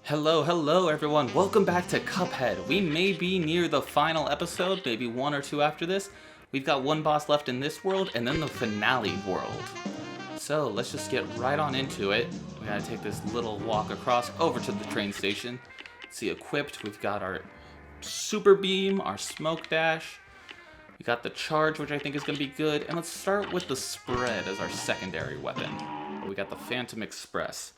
Hello everyone, welcome back to Cuphead. We may be near the final episode, maybe one or two after this. We've got one boss left in this world, and then the finale world. So let's just get right on into it. We gotta take this little walk across over to the train station. See, equipped, we've got our super beam, our smoke dash. We got the charge, which I think is gonna be good. And let's start with the spread as our secondary weapon. We got the Phantom Express.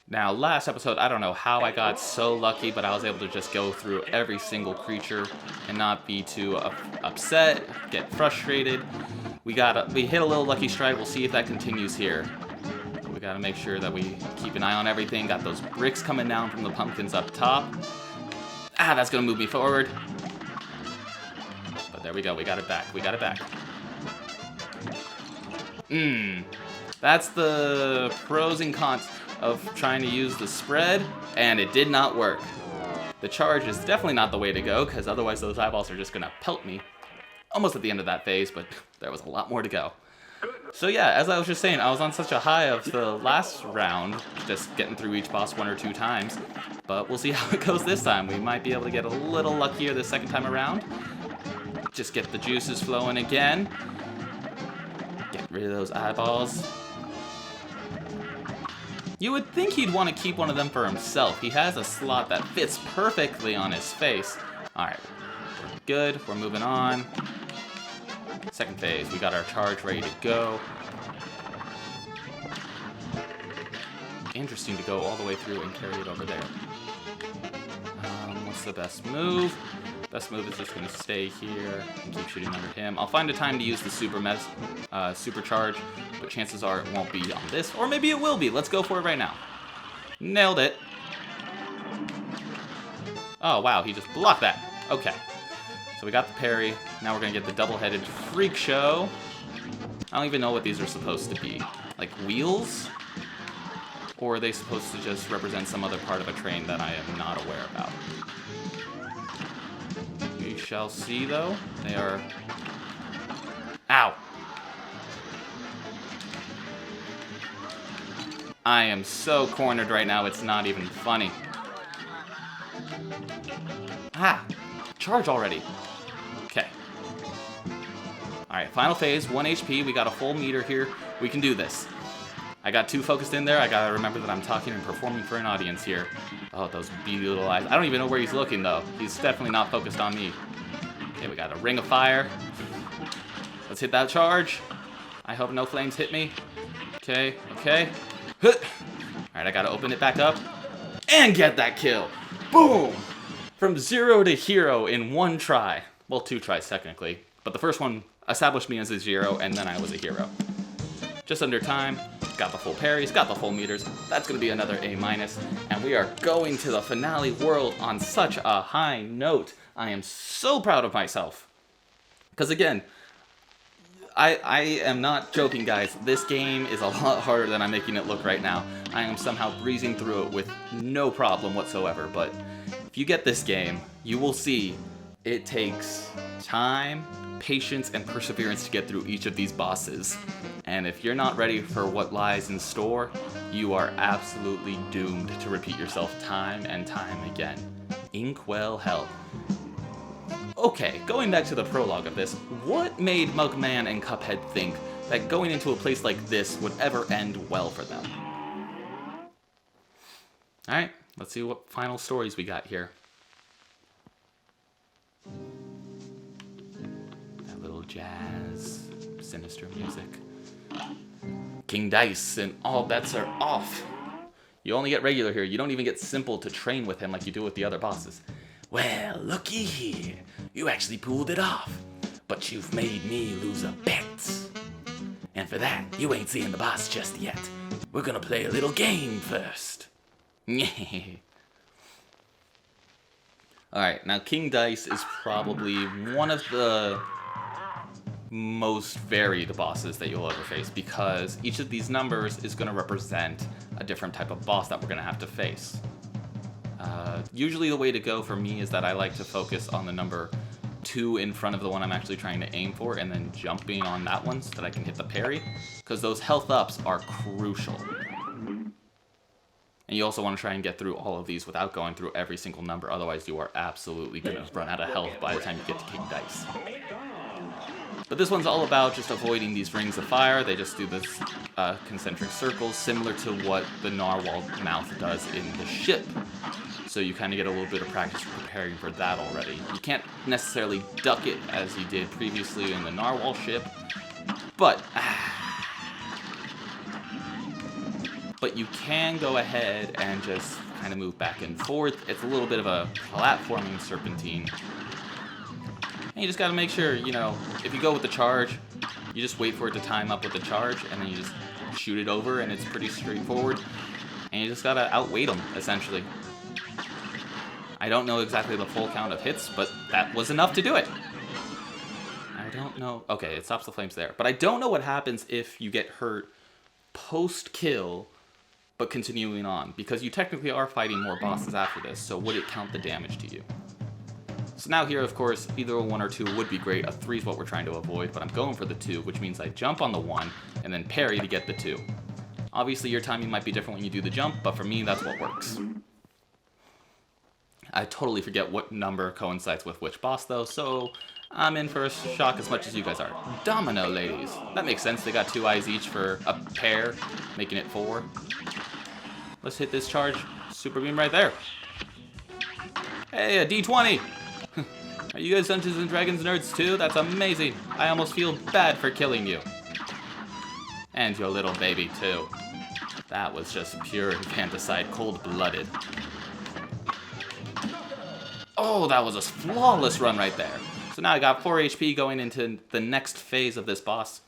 Now, last episode, I don't know how I got so lucky, but I was able to just go through every single creature and not be too upset, get frustrated. We hit a little lucky strike. We'll see if that continues here. We gotta make sure that we keep an eye on everything. Got those bricks coming down from the pumpkins up top. Ah, that's gonna move me forward. But there we go, we got it back, That's the pros and cons of trying to use the spread, and it did not work. The charge is definitely not the way to go, because otherwise those eyeballs are just gonna pelt me. Almost at the end of that phase, but there was a lot more to go. So yeah, as I was just saying, I was on such a high of the last round, just getting through each boss one or two times, but we'll see how it goes this time. We might be able to get a little luckier the second time around. Just get the juices flowing again. Get rid of those eyeballs. You would think he'd want to keep one of them for himself. He has a slot that fits perfectly on his face. Alright, we're good, we're moving on. Second phase, we got our charge ready to go. Interesting to go all the way through and carry it over there. What's the best move? Best move is just going to stay here and keep shooting under him. I'll find a time to use the supercharge, but chances are it won't be on this, or maybe it will be. Let's go for it right now. Nailed it. Oh, wow, he just blocked that. Okay. So we got the parry. Now we're going to get the double-headed freak show. I don't even know what these are supposed to be. Like wheels? Or are they supposed to just represent some other part of a train that I am not aware about? We shall see, though. They are... Ow! I am so cornered right now, it's not even funny. Ah! Charge already. Okay. Alright, final phase, 1 HP. We got a full meter here. We can do this. I got too focused in there. I gotta remember that I'm talking and performing for an audience here. Oh, those beady little eyes. I don't even know where he's looking, though. He's definitely not focused on me. Okay, we got a ring of fire. Let's hit that charge. I hope no flames hit me. Okay. Alright, I gotta open it back up. And get that kill. Boom! From 0 to hero in one try. Well, 2 tries, technically. But the first one established me as a 0, and then I was a hero. Just under time. Got the full parries, got the full meters. That's going to be another A-. And we are going to the finale world on such a high note. I am so proud of myself. Because again, I am not joking, guys. This game is a lot harder than I'm making it look right now. I am somehow breezing through it with no problem whatsoever. But if you get this game, you will see it takes time, patience, and perseverance to get through each of these bosses. And if you're not ready for what lies in store, you are absolutely doomed to repeat yourself time and time again. Inkwell hell. Okay, going back to the prologue of this, what made Mugman and Cuphead think that going into a place like this would ever end well for them? Alright, let's see what final stories we got here. That little jazz, sinister music. King Dice and all bets are off. You only get regular here. You don't even get simple to train with him like you do with the other bosses. Well, looky here. You actually pulled it off. But you've made me lose a bet. And for that, you ain't seeing the boss just yet. We're gonna play a little game first. Alright, now King Dice is probably one of the most varied bosses that you'll ever face, because each of these numbers is going to represent a different type of boss that we're going to have to face. Usually the way to go for me is that I like to focus on the number 2 in front of the one I'm actually trying to aim for, and then jumping on that one so that I can hit the parry, because those health ups are crucial. And you also want to try and get through all of these without going through every single number, otherwise you are absolutely going to run out of health by the time you get to King Dice. But this one's all about just avoiding these rings of fire. They just do this concentric circles, similar to what the narwhal mouth does in the ship. So you kind of get a little bit of practice preparing for that already. You can't necessarily duck it as you did previously in the narwhal ship, but you can go ahead and just kind of move back and forth. It's a little bit of a platforming serpentine. And you just got to make sure, you know, if you go with the charge, you just wait for it to time up with the charge, and then you just shoot it over, and it's pretty straightforward. And you just got to outweight them, essentially. I don't know exactly the full count of hits, but that was enough to do it. I don't know. Okay, it stops the flames there. But I don't know what happens if you get hurt post-kill, but continuing on. Because you technically are fighting more bosses after this, so would it count the damage to you? So now here, of course, either a 1 or 2 would be great. A 3 is what we're trying to avoid, but I'm going for the 2, which means I jump on the 1 and then parry to get the 2. Obviously, your timing might be different when you do the jump, but for me, that's what works. I totally forget what number coincides with which boss, though, so I'm in for a shock as much as you guys are. Domino ladies. That makes sense. They got 2 eyes each for a pair, making it 4. Let's hit this charge. Super beam right there. Hey, a D20! Are you guys Dungeons & Dragons nerds too? That's amazing. I almost feel bad for killing you. And your little baby too. That was just pure infanticide, cold-blooded. Oh, that was a flawless run right there. So now I got 4 HP going into the next phase of this boss.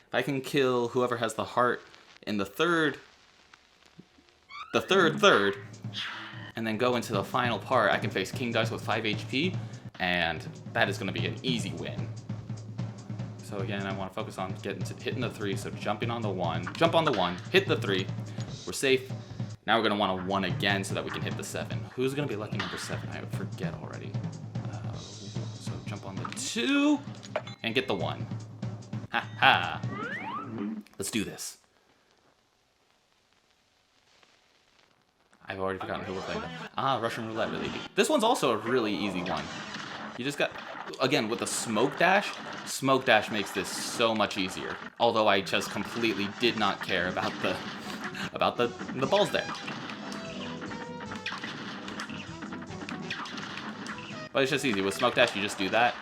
If I can kill whoever has the heart in the third, and then go into the final part, I can face King Dice with 5 HP, and that is going to be an easy win. So again, I want to focus on hitting the 3, so jumping on the 1, jump on the 1, hit the 3, we're safe. Now we're going to want a 1 again so that we can hit the 7. Who's going to be lucky number 7? I forget already. So jump on the 2, and get the 1. Ha ha! Let's do this. I've already forgotten who we're playing with. Russian roulette really deep. This one's also a really easy one. You just got, again, with the smoke dash makes this so much easier. Although I just completely did not care about the balls there. But it's just easy. With smoke dash, you just do that.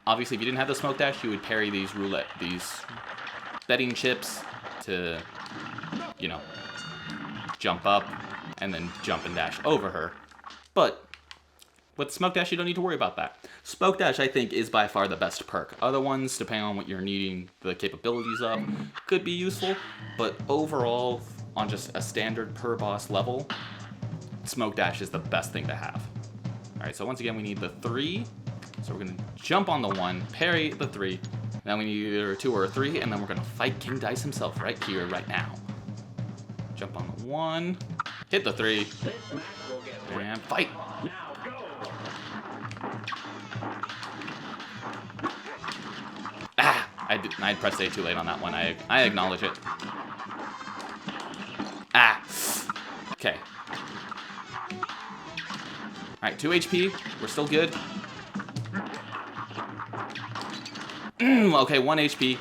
Obviously, if you didn't have the smoke dash, you would parry these betting chips to, you know, jump up and then jump and dash over her. But with smoke dash, you don't need to worry about that. Smoke dash, I think, is by far the best perk. Other ones, depending on what you're needing the capabilities of, could be useful. But overall, on just a standard per boss level, smoke dash is the best thing to have. All right, so once again, we need the 3. So we're gonna jump on the 1, parry the 3. Now we need either a 2 or a 3, and then we're gonna fight King Dice himself right here, right now. Jump on the 1, hit the 3, and fight. I pressed A too late on that one. I acknowledge it. Okay. Alright, 2 HP. We're still good. Okay, 1 HP.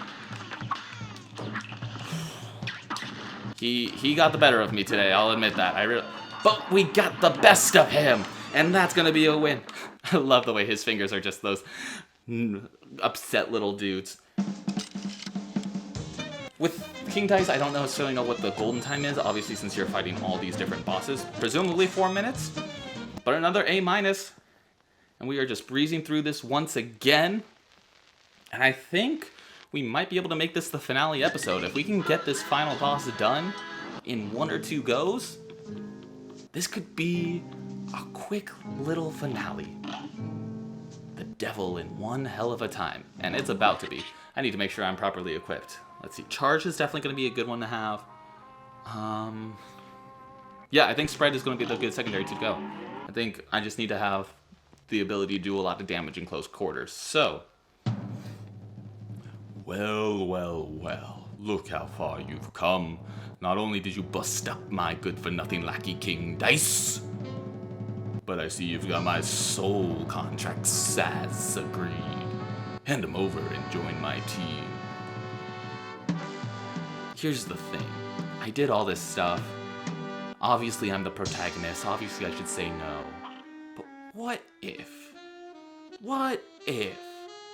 He got the better of me today, I'll admit that. But we got the best of him! And that's gonna be a win. I love the way his fingers are just those upset little dudes. With King Dice, I don't necessarily know what the golden time is, obviously since you're fighting all these different bosses. Presumably 4 minutes, but another A-. And we are just breezing through this once again. And I think we might be able to make this the finale episode. If we can get this final boss done in 1 or 2 goes, this could be a quick little finale. The devil in one hell of a time. And it's about to be. I need to make sure I'm properly equipped. Let's see. Charge is definitely going to be a good one to have. Yeah, I think spread is going to be the good secondary to go. I think I just need to have the ability to do a lot of damage in close quarters. So, well, look how far you've come. Not only did you bust up my good-for-nothing lackey King Dice, but I see you've got my soul contracts as agreed. Hand him over and join my team. Here's the thing. I did all this stuff. Obviously, I'm the protagonist. Obviously, I should say no. But what if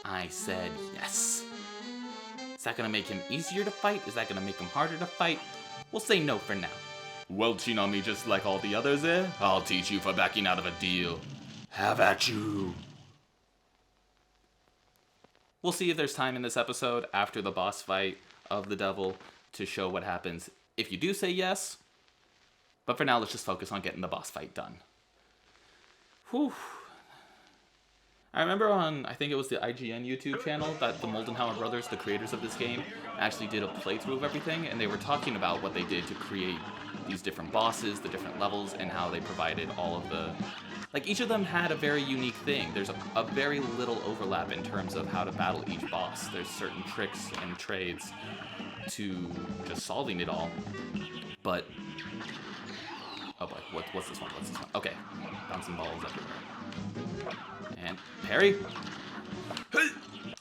I said yes? Is that gonna make him easier to fight? Is that gonna make him harder to fight? We'll say no for now. Welching on me just like all the others, eh? I'll teach you for backing out of a deal. Have at you. We'll see if there's time in this episode after the boss fight of the devil to show what happens if you do say yes. But for now, let's just focus on getting the boss fight done. Whew. I remember on, I think it was the IGN YouTube channel, that the Moldenhauer Brothers, the creators of this game, actually did a playthrough of everything, and they were talking about what they did to create these different bosses, the different levels, and how they provided all of the... Like, each of them had a very unique thing. There's a very little overlap in terms of how to battle each boss. There's certain tricks and trades to just solving it all. But... Oh boy, what's this one? What's this one? Okay, bouncing balls everywhere. And parry.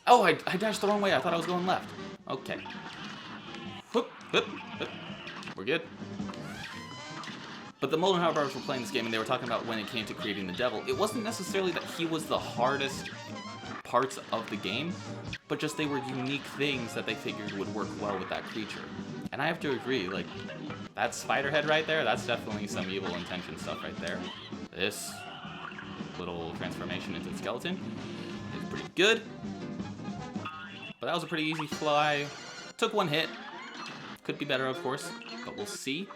Oh, I dashed the wrong way. I thought I was going left. Okay. Whoop, whoop, whoop. We're good. But the Moldenhauer Brothers were playing this game, and they were talking about when it came to creating the devil. It wasn't necessarily that he was the hardest parts of the game, but just they were unique things that they figured would work well with that creature. And I have to agree, like, that spider head right there, that's definitely some evil intention stuff right there. This little transformation into the skeleton is pretty good. But that was a pretty easy fly. Took one hit. Could be better, of course, but we'll see.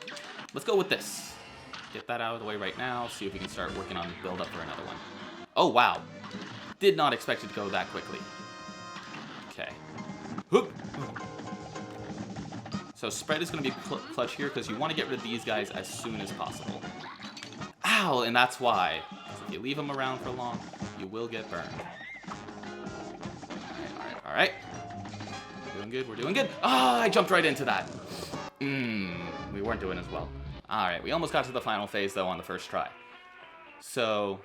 Let's go with this. Get that out of the way right now. See if we can start working on the build up for another one. Oh, wow. Did not expect it to go that quickly. Okay. Whoop. So spread is going to be clutch here because you want to get rid of these guys as soon as possible. Ow, and that's why. If you leave them around for long, you will get burned. All right. We're doing good, we're doing good. Ah, I jumped right into that. We weren't doing as well. All right, we almost got to the final phase, though, on the first try. So,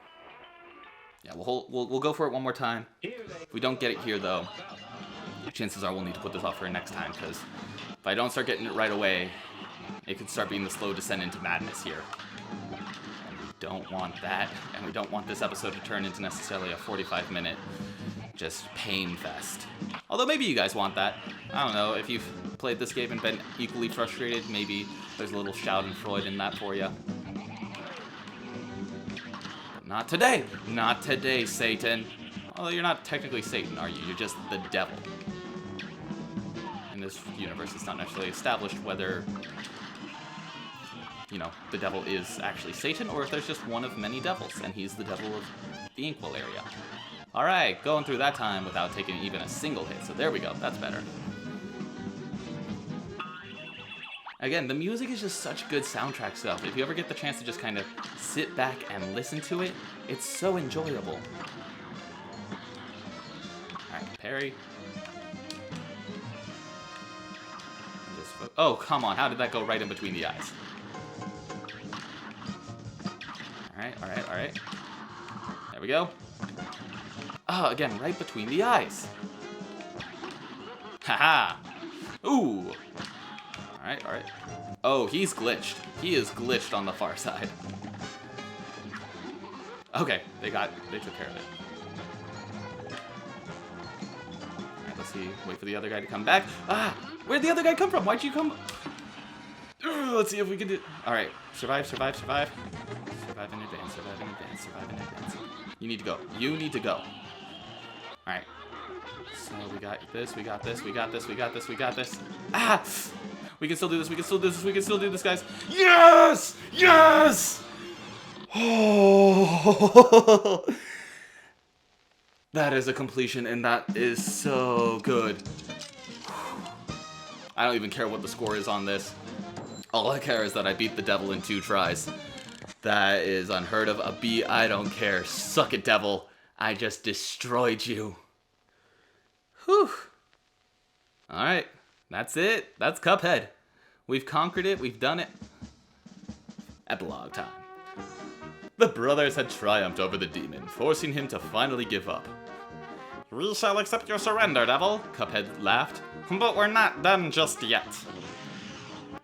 yeah, we'll go for it one more time. If we don't get it here, though, chances are we'll need to put this off for next time, because if I don't start getting it right away, it could start being the slow descent into madness here. And we don't want that, and we don't want this episode to turn into necessarily a 45-minute just pain fest. Although maybe you guys want that. I don't know, if you've played this game and been equally frustrated, maybe there's a little schadenfreude in that for you. But not today! Not today, Satan! Although you're not technically Satan, are you? You're just the devil. In this universe, it's not necessarily established whether, you know, the devil is actually Satan, or if there's just one of many devils, and he's the devil of the Inkwell area. Alright, going through that time without taking even a single hit, so there we go, that's better. Again, the music is just such good soundtrack stuff. If you ever get the chance to just kind of sit back and listen to it, it's so enjoyable. Alright, parry. Oh, come on, how did that go right in between the eyes? Alright. There we go. Oh, again, right between the eyes. Haha! Ooh! Alright. Oh, he's glitched. He is glitched on the far side. Okay, they took care of it. Alright, let's see. Wait for the other guy to come back. Ah! Where'd the other guy come from? Why'd you come? Let's see if we can do... Alright, survive. Survive in advance. You need to go. Alright. So we got this. Ah! We can still do this, guys. Yes! Oh! That is a completion, and that is so good. I don't even care what the score is on this. All I care is that I beat the devil in 2 tries. That is unheard of. A B, I don't care. Suck it, devil. I just destroyed you. Whew. Alright, that's it. That's Cuphead. We've conquered it. We've done it. Epilogue time. The brothers had triumphed over the demon, forcing him to finally give up. We shall accept your surrender, devil, Cuphead laughed. But we're not done just yet.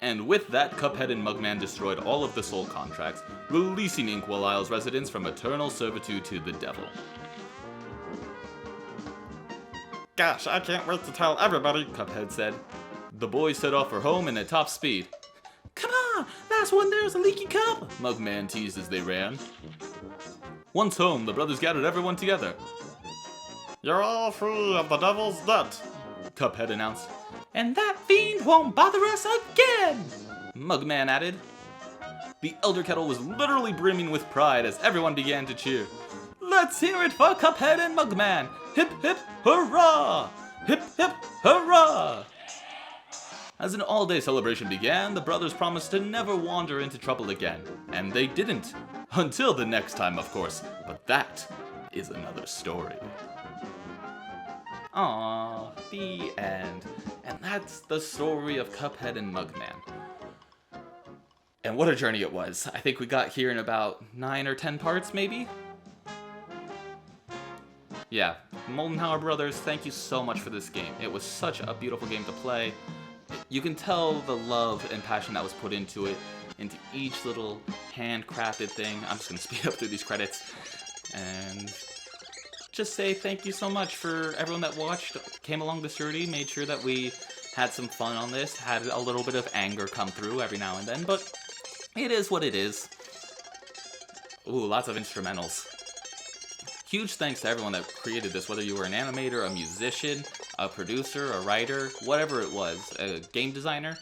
And with that, Cuphead and Mugman destroyed all of the soul contracts, releasing Inkwell Isle's residents from eternal servitude to the devil. Gosh, I can't wait to tell everybody, Cuphead said. The boys set off for home at top speed. Come on, that's when there's a leaky cup, Mugman teased as they ran. Once home, the brothers gathered everyone together. You're all free of the devil's debt, Cuphead announced. And that fiend won't bother us again, Mugman added. The Elder Kettle was literally brimming with pride as everyone began to cheer. Let's hear it for Cuphead and Mugman! Hip hip hurrah! Hip hip hurrah! As an all-day celebration began, the brothers promised to never wander into trouble again. And they didn't. Until the next time, of course. But that is another story. Aww, the end. And that's the story of Cuphead and Mugman. And what a journey it was. I think we got here in about 9 or 10 parts, maybe? Yeah, Moldenhauer Brothers, thank you so much for this game. It was such a beautiful game to play. You can tell the love and passion that was put into it, into each little handcrafted thing. I'm just going to speed up through these credits. And just say thank you so much for everyone that watched, came along this journey, made sure that we had some fun on this, had a little bit of anger come through every now and then, but it is what it is. Ooh, lots of instrumentals. Huge thanks to everyone that created this, whether you were an animator, a musician, a producer, a writer, whatever it was, a game designer,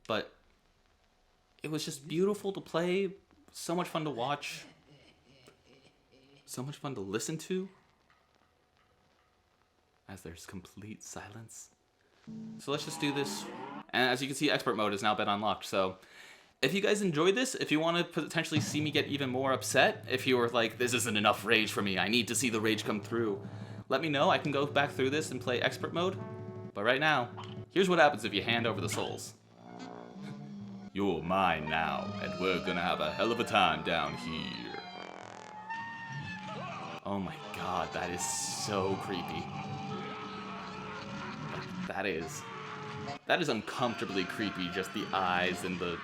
but it was just beautiful to play, so much fun to watch, so much fun to listen to, as there's complete silence. So let's just do this, and as you can see, expert mode has now been unlocked, so if you guys enjoyed this, if you want to potentially see me get even more upset, if you were like, this isn't enough rage for me, I need to see the rage come through, let me know. I can go back through this and play expert mode. But right now, here's what happens if you hand over the souls. You're mine now, and we're gonna have a hell of a time down here. Oh my god, that is so creepy. That is uncomfortably creepy, just the eyes and the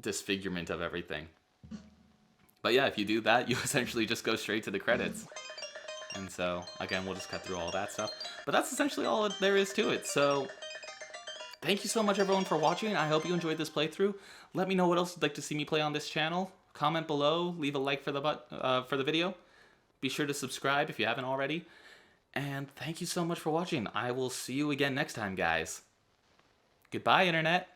disfigurement of everything. But yeah, if you do that, you essentially just go straight to the credits. And so, again, we'll just cut through all that stuff. But that's essentially all there is to it. So, thank you so much, everyone, for watching. I hope you enjoyed this playthrough. Let me know what else you'd like to see me play on this channel. Comment below. Leave a like for the video. Be sure to subscribe if you haven't already. And thank you so much for watching. I will see you again next time, guys. Goodbye, Internet.